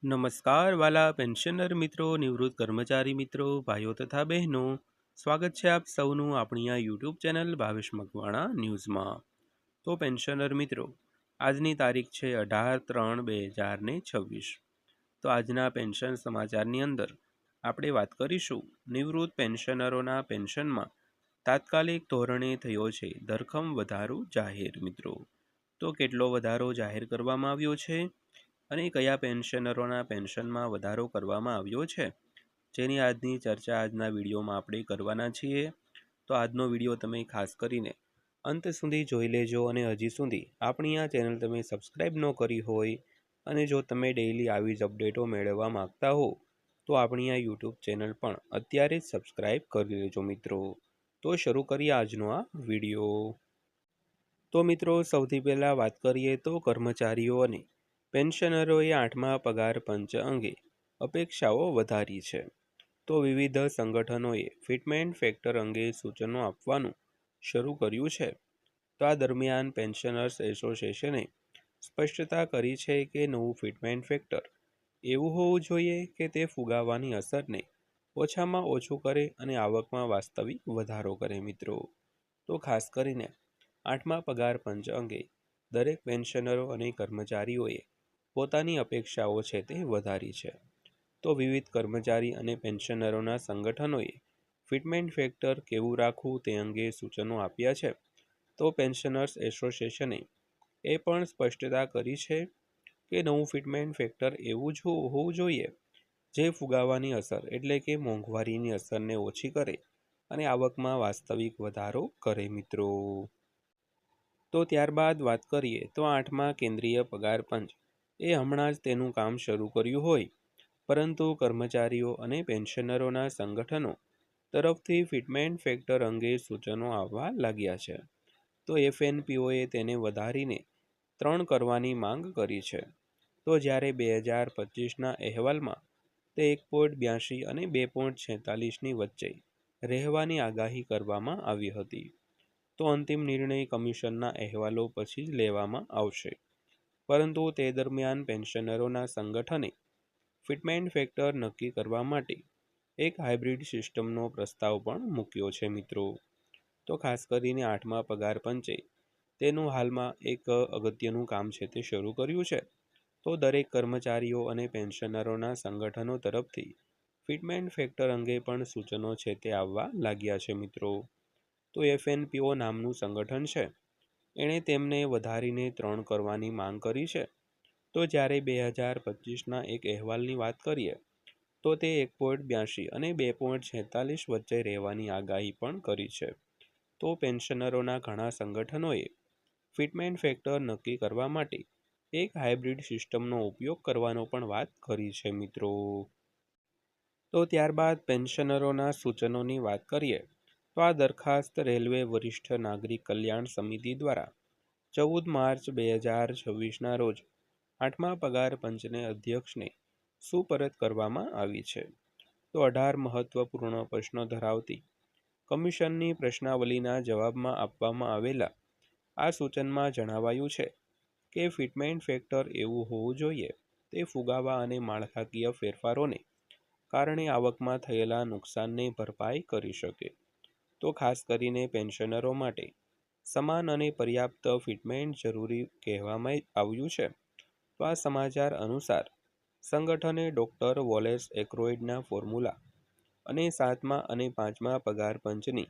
નમસ્કાર વાલા પેન્શનર મિત્રો, નિવૃત્ત કર્મચારી મિત્રો, ભાઈઓ તથા બહેનો, સ્વાગત છે આપ સૌનું આપણી આ યુટ્યુબ ચેનલ ભાવેશ મકવાણા ન્યૂઝમાં। તો પેન્શનર મિત્રો, આજની તારીખ છે 18/3/2026। તો આજના પેન્શન સમાચારની અંદર આપણે વાત કરીશું નિવૃત્ત પેન્શનરોના પેન્શનમાં તાત્કાલિક ધોરણે થયો છે ધરખમ વધારો જાહેર। મિત્રો, તો કેટલો વધારો જાહેર કરવામાં આવ્યો છે અને કયા પેન્શનરોના પેન્શનમાં વધારો કરવામાં આવ્યો છે, જેની આજની ચર્ચા આજના વિડીયોમાં આપણે કરવાના છીએ। તો આજનો વિડીયો તમે ખાસ કરીને અંત સુધી જોઈ લેજો અને હજી સુધી આપણી આ ચેનલ તમે સબસ્ક્રાઈબ ન કરી હોય અને જો તમે ડેઈલી આવી જ અપડેટો મેળવવા માંગતા હો તો આપણી આ યુટ્યુબ ચેનલ પણ અત્યારે જ સબસ્ક્રાઈબ કરી લેજો મિત્રો। તો શરૂ કરીએ આજનો આ વિડીયો। તો મિત્રો, સૌથી પહેલાં વાત કરીએ તો કર્મચારીઓ અને પેન્શનરોએ 8મા પગાર પંચ અંગે અપેક્ષાઓ વધારી છે। તો વિવિધ સંગઠનોએ ફિટમેન્ટ ફેક્ટર અંગે સૂચનો આપવાનું શરૂ કર્યું છે। તો આ દરમિયાન પેન્શનર્સ એસોસિએશને સ્પષ્ટતા કરી છે કે નવું ફિટમેન્ટ ફેક્ટર એવું હોવું જોઈએ કે તે ફુગાવાની અસરને ઓછામાં ઓછું કરે અને આવકમાં વાસ્તવિક વધારો કરે। મિત્રો, તો ખાસ કરીને 8મા પગાર પંચ અંગે દરેક પેન્શનરો અને કર્મચારીઓએ પોતાની અપેક્ષાઓ છે તે વધારી છે। તો વિવિધ કર્મચારી અને પેન્શનરોના સંગઠનોએ ફિટમેન્ટ ફેક્ટર કેવું રાખવું તે અંગે સૂચનો આપ્યા છે। તો પેન્શનર્સ એસોસિએશને એ પણ સ્પષ્ટતા કરી છે કે નવું ફિટમેન્ટ ફેક્ટર એવું જ હોવું જોઈએ જે ફુગાવાની અસર એટલે કે મોંઘવારીની અસરને ઓછી કરે અને આવકમાં વાસ્તવિક વધારો કરે। મિત્રો, તો ત્યારબાદ વાત કરીએ તો 8મા કેન્દ્રીય પગાર પંચ એ હમણાં જ તેનું કામ શરૂ કર્યું હોય, પરંતુ કર્મચારીઓ અને પેન્શનરોના સંગઠનો તરફથી ફિટમેન્ટ ફેક્ટર અંગે સૂચનો આવવા લાગ્યા છે। તો એફએનપીઓએ તેને વધારીને 3 કરવાની માંગ કરી છે। તો જ્યારે 2025ના અહેવાલમાં તે 1.82 અને 2.46ની વચ્ચે રહેવાની આગાહી કરવામાં આવી હતી। તો અંતિમ નિર્ણય કમિશનના અહેવાલો પછી જ લેવામાં આવશે, પરંતુ તે દરમિયાન પેન્શનરોના સંગઠને ફિટમેન્ટ ફેક્ટર નક્કી કરવા માટે એક હાઇબ્રિડ સિસ્ટમનો પ્રસ્તાવ પણ મૂક્યો છે। મિત્રો, તો ખાસ કરીને 8મા પગાર પંચે તેનું હાલમાં એક અગત્યનું કામ છે તે શરૂ કર્યું છે। તો દરેક કર્મચારીઓ અને પેન્શનરોના સંગઠનો તરફથી ફિટમેન્ટ ફેક્ટર અંગે પણ સૂચનો છે તે આવવા લાગ્યા છે। મિત્રો, તો એફએનપીઓ નામનું સંગઠન છે, એણે તેમને વધારીને 3 કરવાની માંગ કરી છે। તો જ્યારે 2025ના એક અહેવાલની વાત કરીએ તો તે 1.82 અને 2.46 વચ્ચે રહેવાની આગાહી પણ કરી છે। તો પેન્શનરોના ઘણા સંગઠનોએ ફિટમેન્ટ ફેક્ટર નક્કી કરવા માટે એક હાઇબ્રિડ સિસ્ટમનો ઉપયોગ કરવાનો પણ વાત કરી છે। મિત્રો, તો ત્યારબાદ પેન્શનરોના સૂચનોની વાત કરીએ તો આ દરખાસ્ત રેલવે વરિષ્ઠ નાગરિક કલ્યાણ સમિતિ દ્વારા 14 માર્ચ 2026ના રોજ 8મા પગાર પંચને અધ્યક્ષને સુપરત કરવામાં આવી છે। તો 18 મહત્વપૂર્ણ પ્રશ્નો ધરાવતી કમિશનની પ્રશ્નાવલીના જવાબમાં આપવામાં આવેલા આ સૂચનમાં જણાવાયું છે કે ફિટમેન્ટ ફેક્ટર એવું હોવું જોઈએ તે ફુગાવા અને માળખાકીય ફેરફારોને કારણે આવકમાં થયેલા નુકસાનને ભરપાઈ કરી શકે। તો ખાસ કરીને પેન્શનરો માટે સમાન અને પર્યાપ્ત ફિટમેન્ટ જરૂરી કહેવામાં આવ્યું છે। તો આ સમાચાર અનુસાર સંગઠને ડોક્ટર વોલેસ એક્રોઇડના ફોર્મ્યુલા અને 7મા અને 5મા પગાર પંચની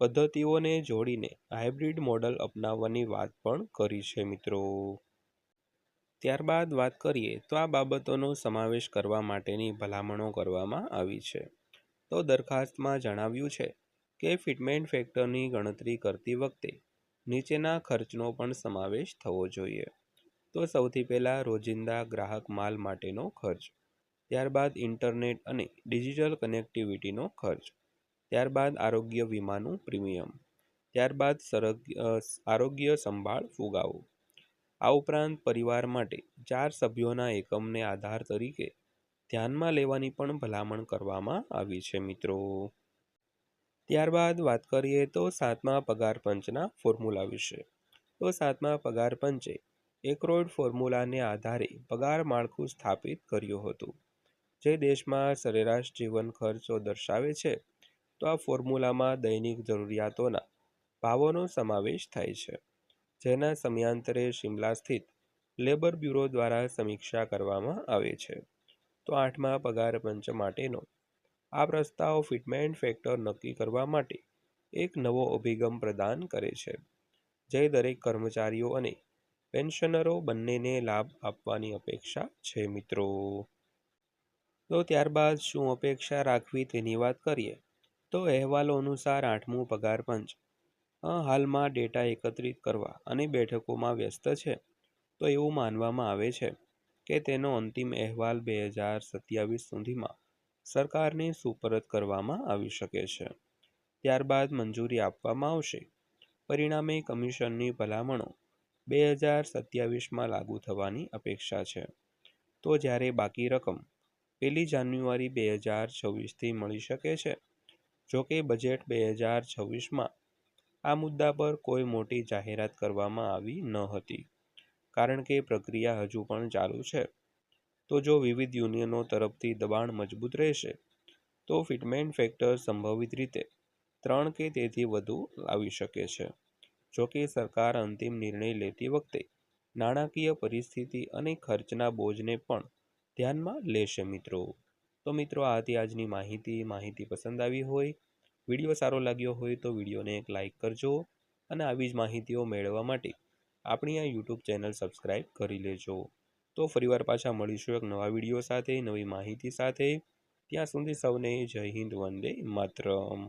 પદ્ધતિઓને જોડીને હાઇબ્રિડ મોડલ અપનાવવાની વાત પણ કરી છે। મિત્રો, ત્યારબાદ વાત કરીએ તો આ બાબતોનો સમાવેશ કરવા માટેની ભલામણો કરવામાં આવી છે। તો દરખાસ્તમાં જણાવ્યું છે કે ફિટમેન્ટ ફેક્ટરની ગણતરી કરતી વખતે નીચેના ખર્ચનો પણ સમાવેશ થવો જોઈએ। તો સૌથી પહેલાં રોજિંદા ગ્રાહક માલ માટેનો ખર્ચ, ત્યારબાદ ઇન્ટરનેટ અને ડિજિટલ કનેક્ટિવિટીનો ખર્ચ, ત્યારબાદ આરોગ્ય વીમાનું પ્રીમિયમ, ત્યારબાદ આરોગ્ય સંભાળ ફુગાવો। આ ઉપરાંત પરિવાર માટે 4 સભ્યોના એકમને આધાર તરીકે ધ્યાનમાં લેવાની પણ ભલામણ કરવામાં આવી છે। મિત્રો, ત્યારબાદ વાત કરીએ તો 7મા પગાર પંચના ફોર્મ્યુલા વિશે। તો 7મા પગાર પંચે એકરોઇડ ફોર્મ્યુલાને આધારે પગાર માળખું સ્થાપિત કર્યું હતું, જે દેશમાં સરેરાશ જીવન ખર્ચો દર્શાવે છે. તો આ ફોર્મ્યુલામાં દૈનિક જરૂરિયાતોના ભાવોનો સમાવેશ થાય છે, જેના સમયાંતરે શિમલા સ્થિત લેબર બ્યુરો દ્વારા સમીક્ષા કરવામાં આવે છે. તો 8મા પગાર પંચ માટેનો આ પ્રસ્તાવ ફિટમેન્ટ ફેક્ટર નક્કી કરવા માટે એક નવો અભિગમ પ્રદાન કરે છે, જે દરેક કર્મચારીઓ અને પેન્શનરો બંનેને લાભ આપવાની અપેક્ષા છે મિત્રો. તો ત્યારબાદ શું અપેક્ષા રાખવી તેની વાત કરીએ. તો અહેવાલો અનુસાર 8મું પગાર પંચ હાલમાં ડેટા એકત્રિત કરવા અને બેઠકોમાં વ્યસ્ત છે. તો એવું માનવામાં આવે છે કે તેનો અંતિમ અહેવાલ 2027 સુધીમાં સરકારને સુપરત કરવામાં આવી શકે છે. ત્યારબાદ મંજૂરી આપવામાં આવશે. પરિણામે કમિશનની ભલામણો 2027માં લાગુ થવાની અપેક્ષા છે. તો જ્યારે બાકી રકમ 1 જાન્યુઆરી 2026થી મળી શકે છે. જોકે બજેટ 2026માં આ મુદ્દા પર કોઈ મોટી જાહેરાત કરવામાં આવી ન હતી, કારણ કે પ્રક્રિયા હજુ પણ ચાલુ છે. તો જો વિવિધ યુનિયનો તરફથી દબાણ મજબૂત રહેશે, તો ફિટમેન્ટ ફેક્ટર સંભવિત રીતે 3 કે તેથી વધુ આવી શકે છે. જોકે સરકાર અંતિમ નિર્ણય લેતી વખતે નાણાકીય પરિસ્થિતિ અને ખર્ચના બોજને પણ ધ્યાનમાં લેશે મિત્રો. તો મિત્રો, આ હતી આજની માહિતી પસંદ આવી હોય, વિડીયો સારો લાગ્યો હોય તો વિડીયોને એક લાઇક કરજો અને આવી જ માહિતીઓ મેળવવા માટે આપણી આ યુટ્યુબ ચેનલ સબસ્ક્રાઈબ કરી લેજો. તો ફરીવાર પાછા મળીશું એક નવા વિડીયો સાથે, નવી માહિતી સાથે. ત્યાં સુધી સૌને જય હિન્દ, વંદે માતરમ.